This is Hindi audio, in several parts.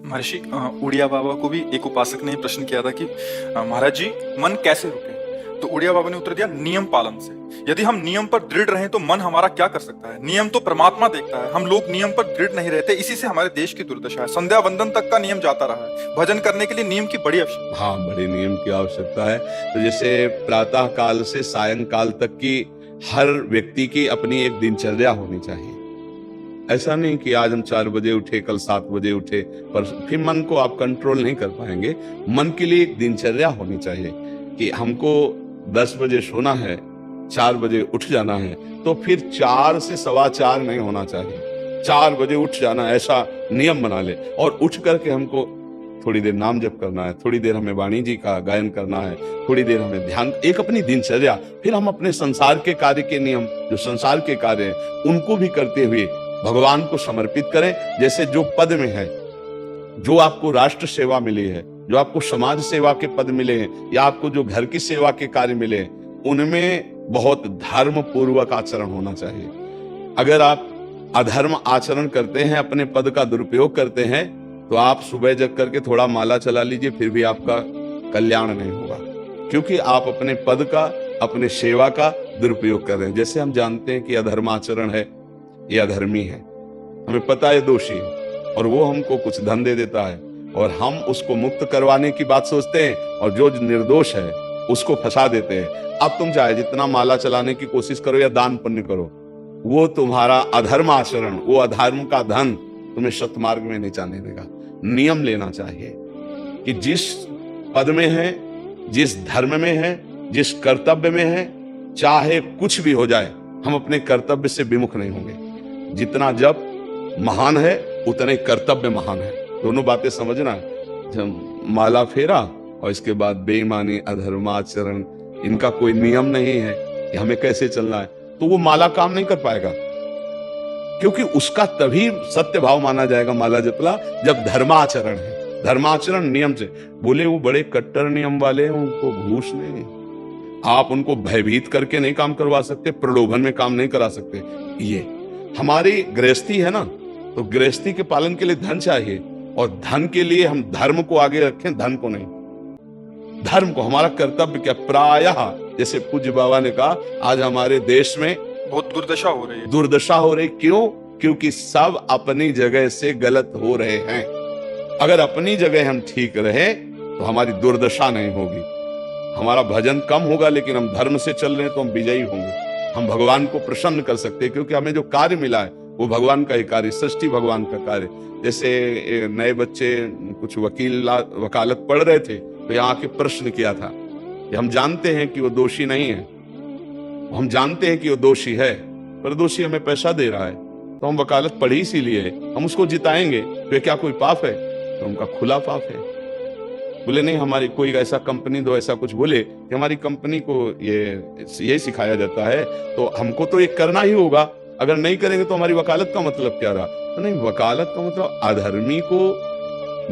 महर्षि उड़िया बाबा को भी एक उपासक ने प्रश्न किया था कि महाराज जी मन कैसे रुके। तो उड़िया बाबा ने उत्तर दिया, नियम पालन से। यदि हम नियम पर दृढ़ रहें तो मन हमारा क्या कर सकता है। नियम तो परमात्मा देखता है, हम लोग नियम पर दृढ़ नहीं रहते, इसी से हमारे देश की दुर्दशा है। संध्या वंदन तक का नियम जाता रहा है, भजन करने के लिए नियम की बड़ी आवश्यकता। हाँ, बड़े नियम की आवश्यकता है। तो जैसे प्रातः काल से सायंकाल तक की हर व्यक्ति की अपनी एक दिनचर्या होनी चाहिए। ऐसा नहीं कि आज हम 4 बजे उठे, कल 7 बजे उठे, पर फिर मन को आप कंट्रोल नहीं कर पाएंगे। मन के लिए एक दिनचर्या होनी चाहिए कि हमको 10 बजे सोना है, 4 बजे उठ जाना है, तो फिर 4 से 4:15 नहीं होना चाहिए, 4 बजे उठ जाना, ऐसा नियम बना ले। और उठ करके हमको थोड़ी देर नाम जप करना है, थोड़ी देर हमें वाणी जी का गायन करना है, थोड़ी देर हमें ध्यान, एक अपनी दिनचर्या। फिर हम अपने संसार के कार्य के नियम, जो संसार के कार्य हैं, उनको भी करते हुए भगवान को समर्पित करें। जैसे जो पद में है, जो आपको राष्ट्र सेवा मिली है, जो आपको समाज सेवा के पद मिले हैं, या आपको जो घर की सेवा के कार्य मिले हैं, उनमें बहुत धर्म पूर्वक आचरण होना चाहिए। अगर आप अधर्म आचरण करते हैं, अपने पद का दुरुपयोग करते हैं, तो आप सुबह जग करके थोड़ा माला चला लीजिए, फिर भी आपका कल्याण नहीं होगा, क्योंकि आप अपने पद का, अपने सेवा का दुरुपयोग कर रहे हैं। जैसे हम जानते हैं कि अधर्माचरण है, ये अधर्मी है, हमें पता है दोषी है, और वो हमको कुछ धन दे देता है, और हम उसको मुक्त करवाने की बात सोचते हैं, और जो निर्दोष है उसको फंसा देते हैं। अब तुम चाहे जितना माला चलाने की कोशिश करो या दान पुण्य करो, वो तुम्हारा अधर्म आचरण, वो अधर्म का धन तुम्हें सतमार्ग में नहीं जाने देगा। नियम लेना चाहिए कि जिस पद में है, जिस धर्म में है, जिस कर्तव्य में है, चाहे कुछ भी हो जाए, हम अपने कर्तव्य से विमुख नहीं होंगे। जितना जप महान है, उतने कर्तव्य महान है। दोनों बातें समझना है। जब माला फेरा और इसके बाद बेईमानी, अधर्माचरण, इनका कोई नियम नहीं है कि हमें कैसे चलना है, तो वो माला काम नहीं कर पाएगा, क्योंकि उसका तभी सत्य भाव माना जाएगा माला जपला जब धर्माचरण है। धर्माचरण नियम से। बोले वो बड़े कट्टर नियम वाले हैं, उनको घूस नहीं, आप उनको भयभीत करके नहीं काम करवा सकते, प्रलोभन में काम नहीं करा सकते। ये हमारी गृहस्थी है ना, तो गृहस्थी के पालन के लिए धन चाहिए, और धन के लिए हम धर्म को आगे रखें, धन को नहीं। धर्म को, हमारा कर्तव्य क्या, प्रायः जैसे पूज्य बाबा ने कहा, आज हमारे देश में बहुत दुर्दशा हो रही है। दुर्दशा हो रही, क्यों? क्योंकि सब अपनी जगह से गलत हो रहे हैं। अगर अपनी जगह हम ठीक रहे तो हमारी दुर्दशा नहीं होगी। हमारा भजन कम होगा, लेकिन हम धर्म से चल रहे हैं तो हम विजयी होंगे। हम भगवान को प्रसन्न कर सकते हैं, क्योंकि हमें जो कार्य मिला है वो भगवान का ही कार्य, सृष्टि भगवान का कार्य। जैसे नए बच्चे कुछ वकालत पढ़ रहे थे, तो यहाँ आके प्रश्न किया था कि हम जानते हैं कि वो दोषी नहीं है, हम जानते हैं कि वो दोषी है, पर दोषी हमें पैसा दे रहा है, तो हम वकालत पढ़ी इसीलिए, हम उसको जिताएंगे, तो क्या कोई पाप है? तो उनका खुला पाप है। बोले नहीं, हमारी कोई ऐसा कंपनी दो, ऐसा कुछ बोले कि हमारी कंपनी को ये सिखाया जाता है, तो हमको तो ये करना ही होगा, अगर नहीं करेंगे तो हमारी वकालत का मतलब क्या रहा? तो नहीं, वकालत का मतलब अधर्मी को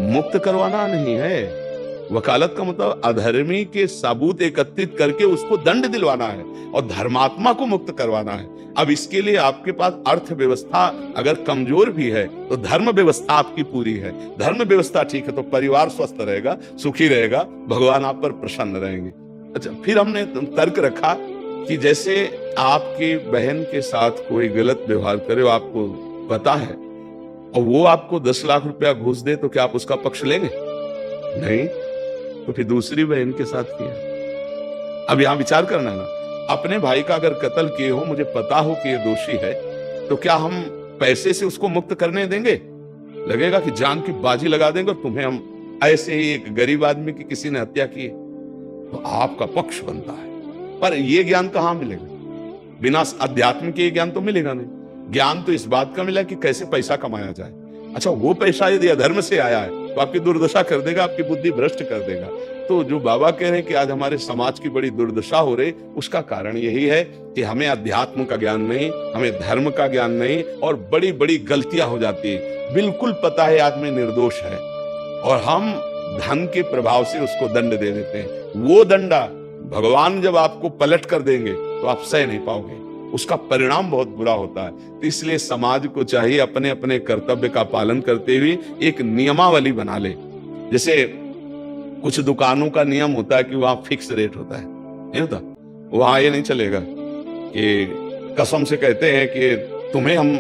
मुक्त करवाना नहीं है। वकालत का मतलब अधर्मी के सबूत एकत्रित करके उसको दंड दिलवाना है, और धर्मात्मा को मुक्त करवाना है। अब इसके लिए आपके पास अर्थव्यवस्था अगर कमजोर भी है, तो धर्म व्यवस्था आपकी पूरी है। धर्म व्यवस्था ठीक है तो परिवार स्वस्थ रहेगा, सुखी रहेगा, भगवान आप पर प्रसन्न रहेंगे। अच्छा, फिर हमने तर्क रखा कि जैसे आपकी बहन के साथ कोई गलत व्यवहार करे, आपको पता है, और वो आपको 10 लाख रुपया घूस दे, तो क्या आप उसका पक्ष लेंगे? नहीं। तो फिर दूसरी बहन के साथ किया। अब यहां विचार करना है ना, अपने भाई का अगर कत्ल किए हो, मुझे पता हो कि ये दोषी है, तो क्या हम पैसे से उसको मुक्त करने देंगे? लगेगा कि जान की बाजी लगा देंगे, और तुम्हें हम ऐसे ही एक गरीब आदमी की किसी ने हत्या की, तो आपका पक्ष बनता है। पर ये ज्ञान कहां मिलेगा? बिना अध्यात्म के ज्ञान तो मिलेगा नहीं। ज्ञान तो इस बात का मिला कि कैसे पैसा कमाया जाए। अच्छा, वो पैसा यदि अधर्म से आया है तो आपकी दुर्दशा कर देगा, आपकी बुद्धि भ्रष्ट कर देगा। तो जो बाबा कह रहे हैं कि आज हमारे समाज की बड़ी दुर्दशा हो रही, उसका कारण यही है कि हमें अध्यात्म का ज्ञान नहीं, हमें धर्म का ज्ञान नहीं, और बड़ी बड़ी गलतियां हो जाती है। बिल्कुल पता है आदमी निर्दोष है, और हम धन के प्रभाव से उसको दंड दे देते हैं। वो दंडा भगवान जब आपको पलट कर देंगे तो आप सह नहीं पाओगे। उसका परिणाम बहुत बुरा होता है। तो इसलिए समाज को चाहिए अपने अपने कर्तव्य का पालन करते हुए एक नियमावली बना ले। जैसे कुछ दुकानों का नियम होता है कि वहां फिक्स रेट होता है, नहीं होता? वहां ये नहीं चलेगा कि कसम से कहते हैं कि तुम्हें हम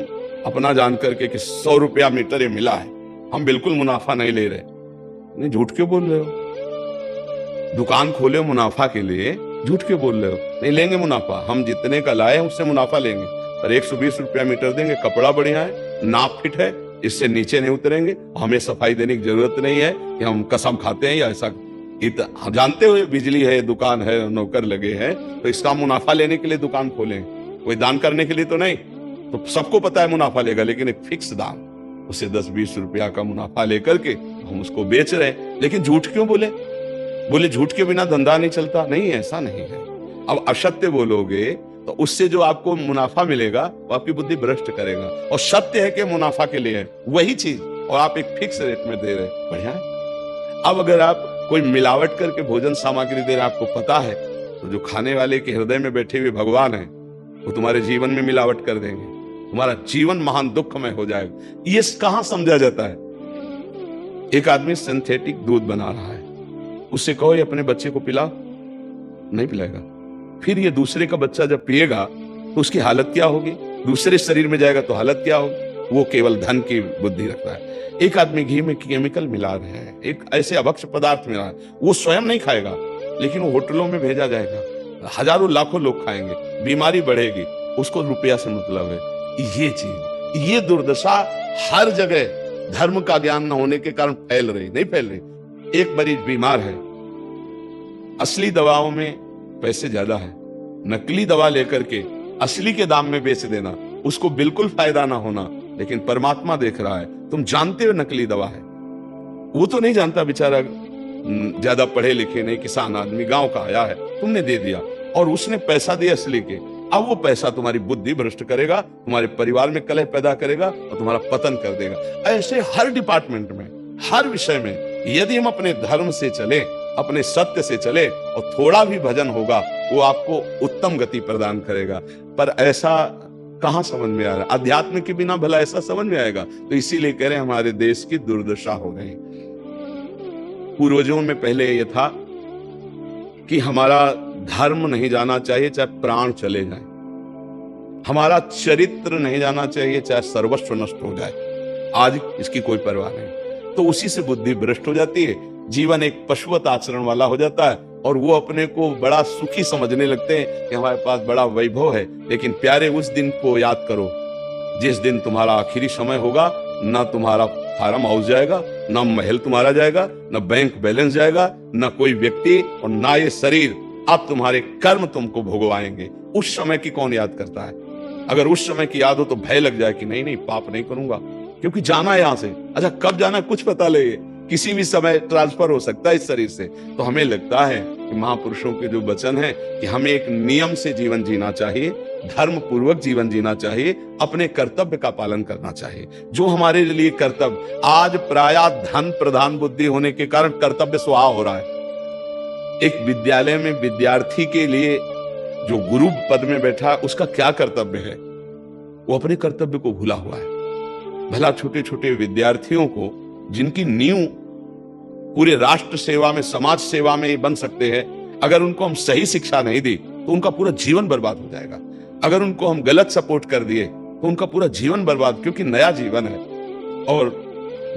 अपना जान करके कि 100 रुपया मीटर ये मिला है, हम बिल्कुल मुनाफा नहीं ले रहे। नहीं, झूठ क्यों बोल रहे हो? दुकान खोले मुनाफा के लिए, झूठ क्यों बोल रहे हो? नहीं लेंगे मुनाफा, हम जितने का लाए उससे मुनाफा लेंगे, पर 120 रुपया मीटर देंगे, कपड़ा बढ़िया है, नाप फिट है, इससे नीचे नहीं उतरेंगे, हमें सफाई देने की जरूरत नहीं है कि हम कसम खाते हैं या ऐसा। जानते हुए बिजली है, दुकान है, नौकर लगे हैं, तो इसका मुनाफा लेने के लिए दुकान खोले, कोई दान करने के लिए तो नहीं। तो सबको पता है मुनाफा लेगा, लेकिन एक फिक्स दाम, उसे 10-20 रुपया का मुनाफा लेकर के हम उसको बेच रहे हैं। लेकिन झूठ क्यों बोले? बोले झूठ के बिना धंधा नहीं चलता। नहीं, ऐसा नहीं है। अब असत्य बोलोगे तो उससे जो आपको मुनाफा मिलेगा वो आपकी बुद्धि भ्रष्ट करेगा, और सत्य है कि मुनाफा के लिए है वही चीज, और आप एक फिक्स रेट में दे रहे हैं, बढ़िया है। अब अगर आप कोई मिलावट करके भोजन सामग्री दे रहे हैं, आपको पता है, तो जो खाने वाले के हृदय में बैठे हुए भगवान है वो तुम्हारे जीवन में मिलावट कर देंगे, तुम्हारा जीवन महान दुखमय हो जाएगा। ये कहां समझा जाता है? एक आदमी सिंथेटिक दूध बना रहा है, उससे कहो ये अपने बच्चे को पिला, नहीं पिलाएगा। फिर ये दूसरे का बच्चा जब पिएगा तो उसकी हालत क्या होगी? दूसरे शरीर में जाएगा तो हालत क्या होगी? वो केवल धन की बुद्धि रखता है। एक आदमी घी में केमिकल मिला रहे हैं, एक ऐसे अभक्ष्य पदार्थ मिला है, वो स्वयं नहीं खाएगा, लेकिन वो होटलों में भेजा जाएगा, हजारों लाखों लोग खाएंगे, बीमारी बढ़ेगी, उसको रुपया से मतलब है। ये चीज, ये दुर्दशा हर जगह धर्म का ज्ञान न होने के कारण फैल रही, नहीं फैल रही। एक मरीज बीमार है, असली दवाओं में पैसे ज्यादा है, नकली दवा लेकर के असली के दाम में बेच देना, उसको बिल्कुल फायदा ना होना। लेकिन परमात्मा देख रहा है, तुम जानते हो नकली दवा है, वो तो नहीं जानता, बेचारा ज्यादा पढ़े लिखे नहीं, किसान आदमी गांव का आया है, तुमने दे दिया और उसने पैसा दिया असली के। अब वो पैसा तुम्हारी बुद्धि भ्रष्ट करेगा, तुम्हारे परिवार में कलह पैदा करेगा और तुम्हारा पतन कर देगा। ऐसे हर डिपार्टमेंट में, हर विषय में यदि हम अपने धर्म से चले, अपने सत्य से चले और थोड़ा भी भजन होगा, वो आपको उत्तम गति प्रदान करेगा। पर ऐसा कहां समझ में आ रहा है? अध्यात्म के बिना भला ऐसा समझ में आएगा? तो इसीलिए कह रहे हैं हमारे देश की दुर्दशा हो रही। पूर्वजों में पहले यह था कि हमारा धर्म नहीं जाना चाहिए चाहे प्राण चले जाए, हमारा चरित्र नहीं जाना चाहिए चाहे सर्वस्व नष्ट हो जाए। आज इसकी कोई परवाह नहीं, तो उसी से बुद्धि भ्रष्ट हो जाती है, जीवन एक पशुवत आचरण वाला हो जाता है, और वो अपने को बड़ा सुखी समझने लगते हैं कि हमारे पास बड़ा वैभव है। लेकिन प्यारे, उस दिन को याद करो जिस दिन तुम्हारा आखिरी समय होगा, ना तुम्हारा फार्म हाउस जाएगा, ना महल तुम्हारा जाएगा, ना बैंक बैलेंस जाएगा, ना कोई व्यक्ति और ना ये शरीर। अब तुम्हारे कर्म तुमको भोगवाएंगे। उस समय की कौन याद करता है? अगर उस समय की याद हो तो भय लग जाए कि नहीं नहीं, पाप नहीं करूंगा, क्योंकि जाना है यहां से। अच्छा, कब जाना कुछ पता लगे, किसी भी समय ट्रांसफर हो सकता है इस शरीर से। तो हमें लगता है कि महापुरुषों के जो वचन है कि हमें एक नियम से जीवन जीना चाहिए, धर्म पूर्वक जीवन जीना चाहिए, अपने कर्तव्य का पालन करना चाहिए। जो हमारे लिए कर्तव्य, आज प्रायः धन प्रधान बुद्धि होने के कारण कर्तव्य स्वाहा हो रहा है। एक विद्यालय में विद्यार्थी के लिए जो गुरु पद में बैठा, उसका क्या कर्तव्य है? वो अपने कर्तव्य को भूला हुआ है। भला छोटे छोटे विद्यार्थियों को, जिनकी नींव पूरे राष्ट्र सेवा में, समाज सेवा में ये बन सकते हैं, अगर उनको हम सही शिक्षा नहीं दी तो उनका पूरा जीवन बर्बाद हो जाएगा। अगर उनको हम गलत सपोर्ट कर दिए तो उनका पूरा जीवन बर्बाद, क्योंकि नया जीवन है। और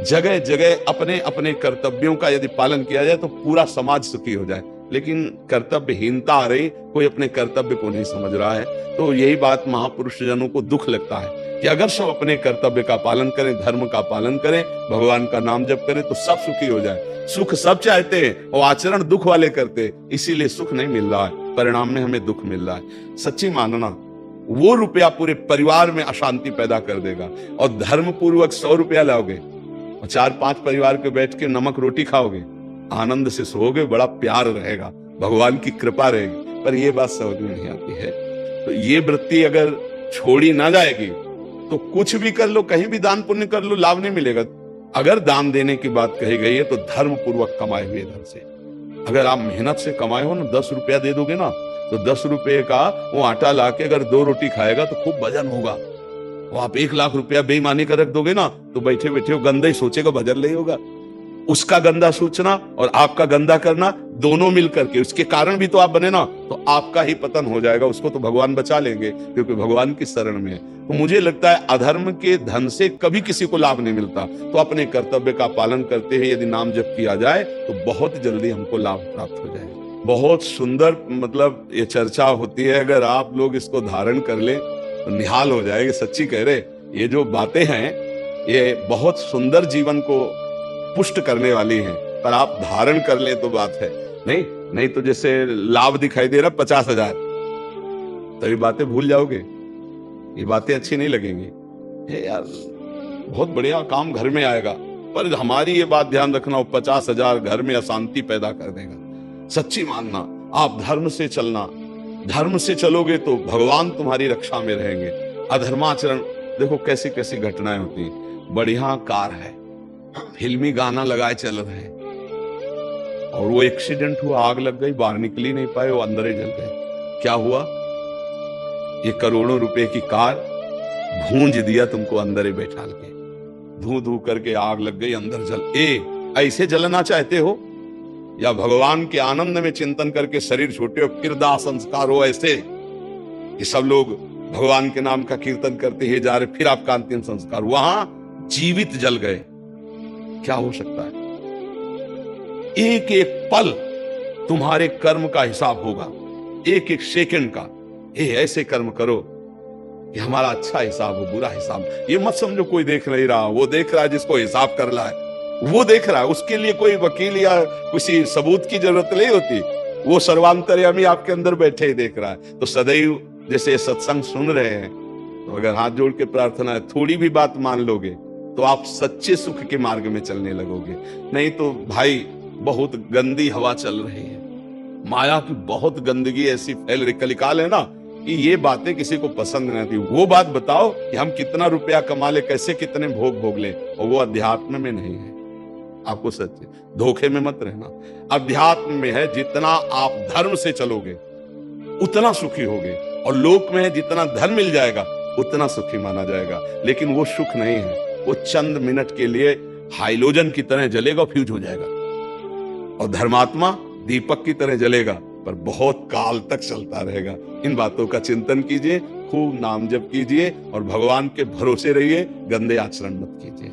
जगह जगह अपने अपने कर्तव्यों का यदि पालन किया जाए तो पूरा समाज सुखी हो जाए। लेकिन कर्तव्यहीनता आ रही, कोई अपने कर्तव्य को नहीं समझ रहा है। तो यही बात महापुरुष जनों को दुख लगता है कि अगर सब अपने कर्तव्य का पालन करें, धर्म का पालन करें, भगवान का नाम जप करें, तो सब सुखी हो जाए। सुख सब चाहते हैं और आचरण दुख वाले करते, इसीलिए सुख नहीं मिल रहा है, परिणाम में हमें दुख मिल रहा है। सच्ची मानना, वो रुपया पूरे परिवार में अशांति पैदा कर देगा। और धर्म पूर्वक 100 रुपया लाओगे और 4-5 परिवार के बैठ के नमक रोटी खाओगे, आनंद से सोओगे, बड़ा प्यार रहेगा, भगवान की कृपा रहेगी। पर ये बात समझ में नहीं आती है। तो ये वृत्ति अगर छोड़ी ना जाएगी तो कुछ भी कर लो, कहीं भी दान पुण्य कर लो, लाभ नहीं मिलेगा। अगर दान देने की बात कही गई है तो धर्म पूर्वक कमाए हुए धन से। अगर आप मेहनत से कमाए हो ना, 10 रुपया दे दोगे ना, तो 10 रुपए का वो आटा लाके अगर 2 रोटी खाएगा तो खूब वजन होगा। वो आप 1 लाख रुपया बेईमानी का रख दोगे ना, तो बैठे बैठे वो गंदा ही सोचेगा, वजन नहीं होगा। उसका गंदा सोचना और आपका गंदा करना दोनों मिलकर के, उसके कारण भी तो आप बने ना, तो आपका ही पतन हो जाएगा। उसको तो भगवान बचा लेंगे क्योंकि भगवान की शरण में है। तो मुझे लगता है अधर्म के धन से कभी किसी को लाभ नहीं मिलता। तो अपने कर्तव्य का पालन करते हुए यदि नाम जप किया जाए तो बहुत जल्दी हमको लाभ प्राप्त हो जाएगा। बहुत सुंदर मतलब ये चर्चा होती है, अगर आप लोग इसको धारण कर ले तो निहाल हो जाएंगे। सच्ची कह रहे, ये जो बातें हैं ये बहुत सुंदर जीवन को पुष्ट करने वाली हैं, पर आप धारण कर ले तो बात है। नहीं तो जैसे लाभ दिखाई दे रहा 50,000, तो ये बातें भूल जाओगे, ये बातें अच्छी नहीं लगेंगी। हे यार बहुत बढ़िया काम घर में आएगा, पर हमारी ये बात ध्यान रखना, वो 50,000 घर में अशांति पैदा कर देगा। सच्ची मानना, आप धर्म से चलना, धर्म से चलोगे तो भगवान तुम्हारी रक्षा में रहेंगे। अधर्माचरण देखो कैसी कैसी घटनाएं होती हैं। बढ़िया कार है, फिल्मी गाना लगाए चल रहे हैं और वो एक्सीडेंट हुआ, आग लग गई, बाहर निकल ही नहीं पाए, वो अंदर ही जल गए। क्या हुआ? ये करोड़ों रुपए की कार भूंज दिया तुमको अंदर ही बैठा के, धू धू करके आग लग गई, अंदर जल। ऐसे जलना चाहते हो या भगवान के आनंद में चिंतन करके शरीर छोटे हो, फिर दाह संस्कार हो ऐसे कि सब लोग भगवान के नाम का कीर्तन करते ही जा रहे, फिर आपका अंतिम संस्कार वहां जीवित जल गए। क्या हो सकता है? एक एक पल तुम्हारे कर्म का हिसाब होगा, एक एक सेकंड का। ये ऐसे कर्म करो कि हमारा अच्छा हिसाब हो, बुरा हिसाब। ये मत समझो कोई देख नहीं रहा, वो देख रहा है जिसको हिसाब कर रहा है, वो देख रहा है। उसके लिए कोई वकील या किसी सबूत की जरूरत नहीं होती, वो सर्वांतर्यामी आपके अंदर बैठे ही देख रहा है। तो सदैव जैसे सत्संग सुन रहे हैं, तो अगर हाथ जोड़ के प्रार्थना है, थोड़ी भी बात मान लोगे तो आप सच्चे सुख के मार्ग में चलने लगोगे। नहीं तो भाई बहुत गंदी हवा चल रही है, माया की बहुत गंदगी ऐसी फैल रही। कलिकाल है ना कि ये बातें किसी को पसंद नहीं आती। वो बात बताओ कि हम कितना रुपया कमा ले, कैसे कितने भोग भोग ले, और वो अध्यात्म में नहीं है। आपको सच धोखे में मत रहना। अध्यात्म में है, जितना आप धर्म से चलोगे उतना सुखी होगे, और लोक में है जितना धन मिल जाएगा उतना सुखी माना जाएगा। लेकिन वो सुख नहीं है, वो चंद मिनट के लिए हाइलोजन की तरह जलेगा, फ्यूज हो जाएगा। और धर्मात्मा दीपक की तरह जलेगा, पर बहुत काल तक चलता रहेगा। इन बातों का चिंतन कीजिए, खूब नाम जप कीजिए और भगवान के भरोसे रहिए, गंदे आचरण मत कीजिए।